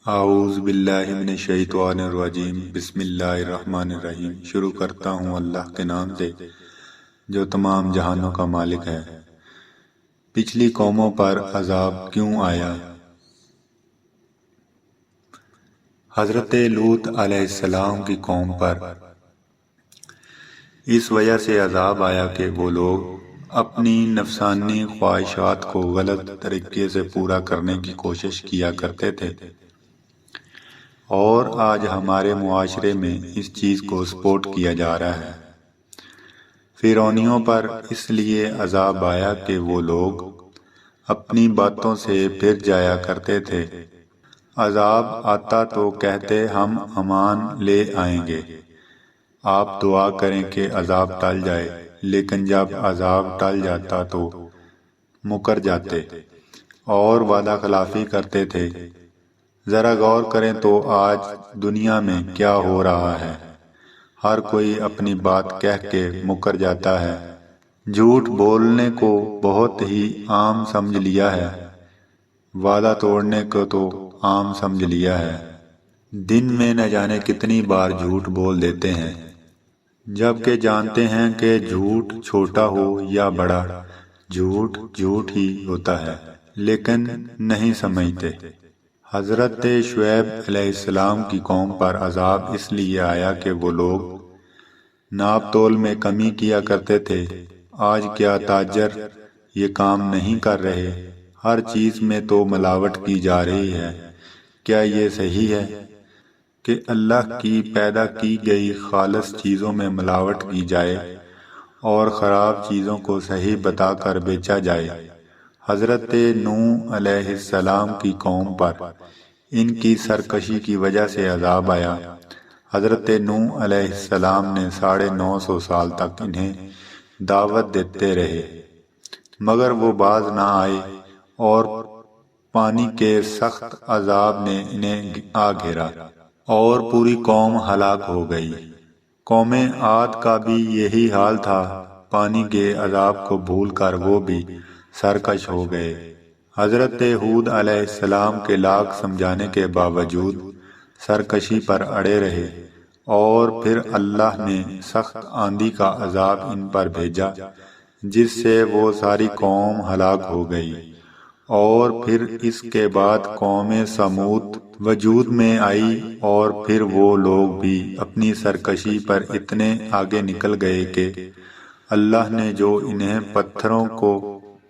اعوذ باللہ من الشیطان الرجیم، بسم اللہ الرحمن الرحیم۔ شروع کرتا ہوں اللہ کے نام سے جو تمام جہانوں کا مالک ہے۔ پچھلی قوموں پر عذاب کیوں آیا؟ حضرت لوط علیہ السلام کی قوم پر اس وجہ سے عذاب آیا کہ وہ لوگ اپنی نفسانی خواہشات کو غلط طریقے سے پورا کرنے کی کوشش کیا کرتے تھے، اور آج ہمارے معاشرے میں اس چیز کو سپورٹ کیا جا رہا ہے۔ فرعونیوں پر اس لیے عذاب آیا کہ وہ لوگ اپنی باتوں سے پھر جایا کرتے تھے۔ عذاب آتا تو کہتے ہم امان لے آئیں گے، آپ دعا کریں کہ عذاب ٹل جائے، لیکن جب عذاب ٹل جاتا تو مکر جاتے اور وعدہ خلافی کرتے تھے۔ ذرا غور کریں تو آج دنیا میں کیا ہو رہا ہے۔ ہر کوئی اپنی بات کہہ کے مکر جاتا ہے، جھوٹ بولنے کو بہت ہی عام سمجھ لیا ہے، وعدہ توڑنے کو تو عام سمجھ لیا ہے۔ دن میں نہ جانے کتنی بار جھوٹ بول دیتے ہیں، جبکہ جانتے ہیں کہ جھوٹ چھوٹا ہو یا بڑا، جھوٹ جھوٹ ہی ہوتا ہے، لیکن نہیں سمجھتے۔ حضرت شعیب علیہ السلام کی قوم پر عذاب اس لیے آیا کہ وہ لوگ ناپ تول میں کمی کیا کرتے تھے۔ آج کیا تاجر یہ کام نہیں کر رہے؟ ہر چیز میں تو ملاوٹ کی جا رہی ہے۔ کیا یہ صحیح ہے کہ اللہ کی پیدا کی گئی خالص چیزوں میں ملاوٹ کی جائے اور خراب چیزوں کو صحیح بتا کر بیچا جائے؟ حضرت نوح علیہ السلام کی قوم پر ان کی سرکشی کی وجہ سے عذاب آیا۔ حضرت نوح علیہ السلام نے 950 سال تک انہیں دعوت دیتے رہے، مگر وہ باز نہ آئے اور پانی کے سخت عذاب نے انہیں آ گھیرا اور پوری قوم ہلاک ہو گئی۔ قوم عاد کا بھی یہی حال تھا، پانی کے عذاب کو بھول کر وہ بھی سرکش ہو گئے۔ حضرت ہود علیہ السلام کے لاکھ سمجھانے کے باوجود سرکشی پر اڑے رہے، اور پھر اللہ نے سخت آندھی کا عذاب ان پر بھیجا جس سے وہ ساری قوم ہلاک ہو گئی۔ اور پھر اس کے بعد قوم سمود وجود میں آئی، اور پھر وہ لوگ بھی اپنی سرکشی پر اتنے آگے نکل گئے کہ اللہ نے جو انہیں پتھروں کو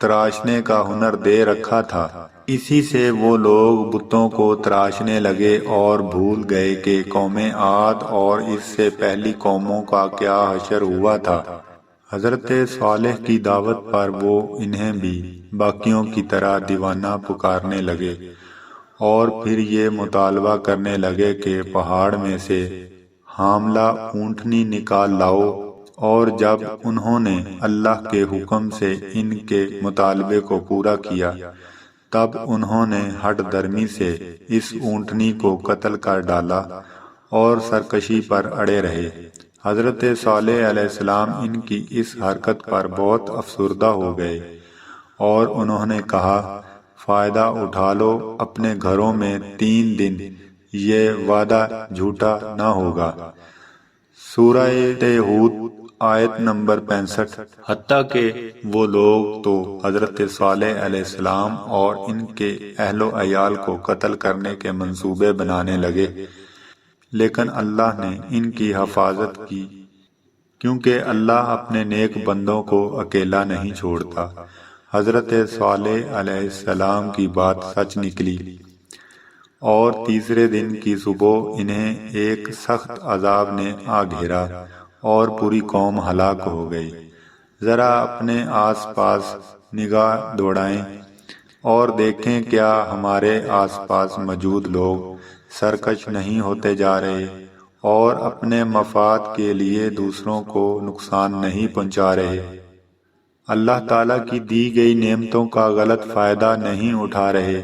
تراشنے کا ہنر دے رکھا تھا، اسی سے وہ لوگ بتوں کو تراشنے لگے اور بھول گئے کہ قوم عاد اور اس سے پہلی قوموں کا کیا حشر ہوا تھا۔ حضرت صالح کی دعوت پر وہ انہیں بھی باقیوں کی طرح دیوانہ پکارنے لگے، اور پھر یہ مطالبہ کرنے لگے کہ پہاڑ میں سے حاملہ اونٹنی نکال لاؤ، اور جب انہوں نے اللہ کے حکم سے ان کے مطالبے کو پورا کیا، تب انہوں نے ہٹ درمی سے اس اونٹنی کو قتل کر ڈالا اور سرکشی پر اڑے رہے۔ حضرت صالح علیہ السلام ان کی اس حرکت پر بہت افسردہ ہو گئے، اور انہوں نے کہا فائدہ اٹھا لو اپنے گھروں میں 3 دن، یہ وعدہ جھوٹا نہ ہوگا۔ سورہ ہود آیت نمبر 65۔ حتیٰ کہ وہ لوگ تو حضرت صالح علیہ السلام اور ان کے اہل و عیال کو قتل کرنے کے منصوبے بنانے لگے، لیکن اللہ نے ان کی حفاظت کی، کیونکہ اللہ اپنے نیک بندوں کو اکیلا نہیں چھوڑتا۔ حضرت صالح علیہ السلام کی بات سچ نکلی، اور تیسرے دن کی صبح انہیں ایک سخت عذاب نے آ گھیرا اور پوری قوم ہلاک ہو گئی۔ ذرا اپنے آس پاس نگاہ دوڑائیں اور دیکھیں کیا ہمارے آس پاس موجود لوگ سرکش نہیں ہوتے جا رہے اور اپنے مفاد کے لیے دوسروں کو نقصان نہیں پہنچا رہے، اللہ تعالیٰ کی دی گئی نعمتوں کا غلط فائدہ نہیں اٹھا رہے،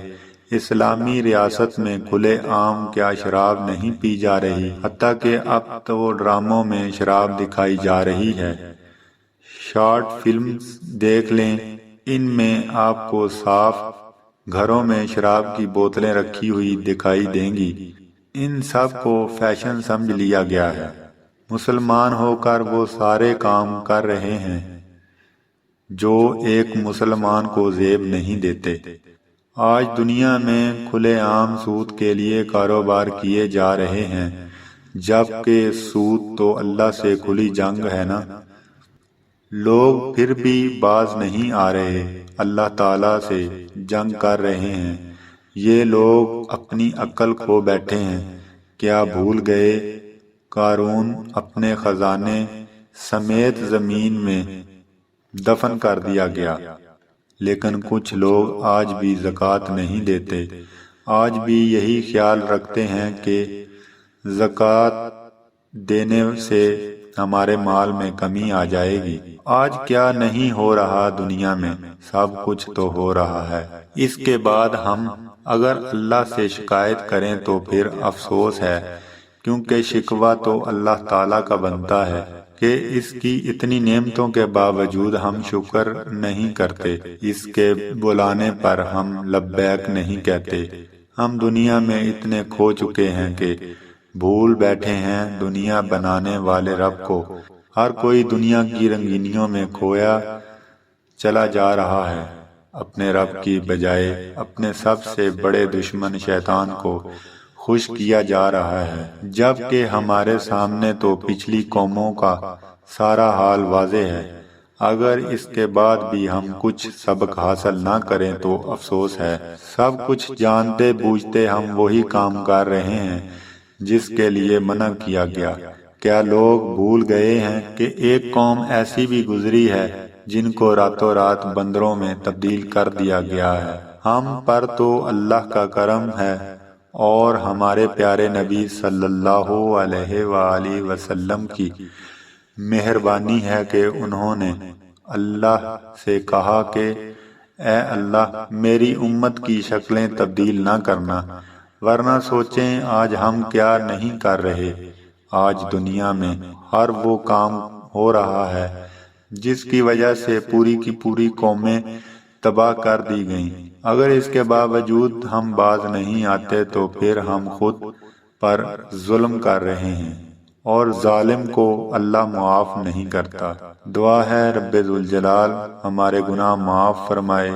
اسلامی ریاست میں کھلے عام کیا شراب نہیں پی جا رہی، حتیٰ کہ اب تو ڈراموں میں شراب دکھائی جا رہی ہے۔ شارٹ فلمز دیکھ لیں، ان میں آپ کو صاف گھروں میں شراب کی بوتلیں رکھی ہوئی دکھائی دیں گی۔ ان سب کو فیشن سمجھ لیا گیا ہے۔ مسلمان ہو کر وہ سارے کام کر رہے ہیں جو ایک مسلمان کو زیب نہیں دیتے۔ آج دنیا میں کھلے عام سود کے لیے کاروبار کیے جا رہے ہیں، جبکہ سود تو اللہ سے کھلی جنگ ہے نا۔ لوگ پھر بھی باز نہیں آ رہے، اللہ تعالیٰ سے جنگ کر رہے ہیں۔ یہ لوگ اپنی عقل کھو بیٹھے ہیں۔ کیا بھول گئے قارون اپنے خزانے سمیت زمین میں دفن کر دیا گیا؟ لیکن کچھ لوگ آج بھی زکوٰۃ نہیں دیتے، آج بھی یہی خیال رکھتے ہیں کہ زکوٰۃ دینے سے ہمارے مال میں کمی آ جائے گی۔ آج کیا نہیں ہو رہا دنیا میں، سب کچھ تو ہو رہا ہے۔ اس کے بعد ہم اگر اللہ سے شکایت کریں تو پھر افسوس ہے، کیونکہ شکوہ تو اللہ تعالیٰ کا بنتا ہے کہ اس کی اتنی نعمتوں کے باوجود ہم شکر نہیں کرتے، اس کے بلانے پر ہم لبیک نہیں کہتے۔ ہم دنیا میں اتنے کھو چکے ہیں کہ بھول بیٹھے ہیں دنیا بنانے والے رب کو۔ ہر کوئی دنیا کی رنگینیوں میں کھویا چلا جا رہا ہے، اپنے رب کی بجائے اپنے سب سے بڑے دشمن شیطان کو خوش کیا جا رہا ہے، جبکہ ہمارے سامنے تو پچھلی قوموں کا سارا حال واضح ہے۔ اگر اس کے بعد بھی ہم کچھ سبق حاصل نہ کریں تو افسوس ہے۔ سب کچھ جانتے بوجھتے ہم وہی کام کر رہے ہیں جس کے لیے منع کیا گیا۔ کیا لوگ بھول گئے ہیں کہ ایک قوم ایسی بھی گزری ہے جن کو راتوں رات بندروں میں تبدیل کر دیا گیا ہے؟ ہم پر تو اللہ کا کرم ہے اور ہمارے پیارے نبی صلی اللہ علیہ وآلہ وسلم کی مہربانی ہے کہ انہوں نے اللہ سے کہا کہ اے اللہ میری امت کی شکلیں تبدیل نہ کرنا، ورنہ سوچیں آج ہم کیا نہیں کر رہے۔ آج دنیا میں ہر وہ کام ہو رہا ہے جس کی وجہ سے پوری کی پوری قومیں تباہ کر دی گئیں۔ اگر اس کے باوجود ہم باز نہیں آتے تو پھر ہم خود پر ظلم کر رہے ہیں، اور ظالم کو اللہ معاف نہیں کرتا۔ دعا ہے رب ذوالجلال ہمارے گناہ معاف فرمائے۔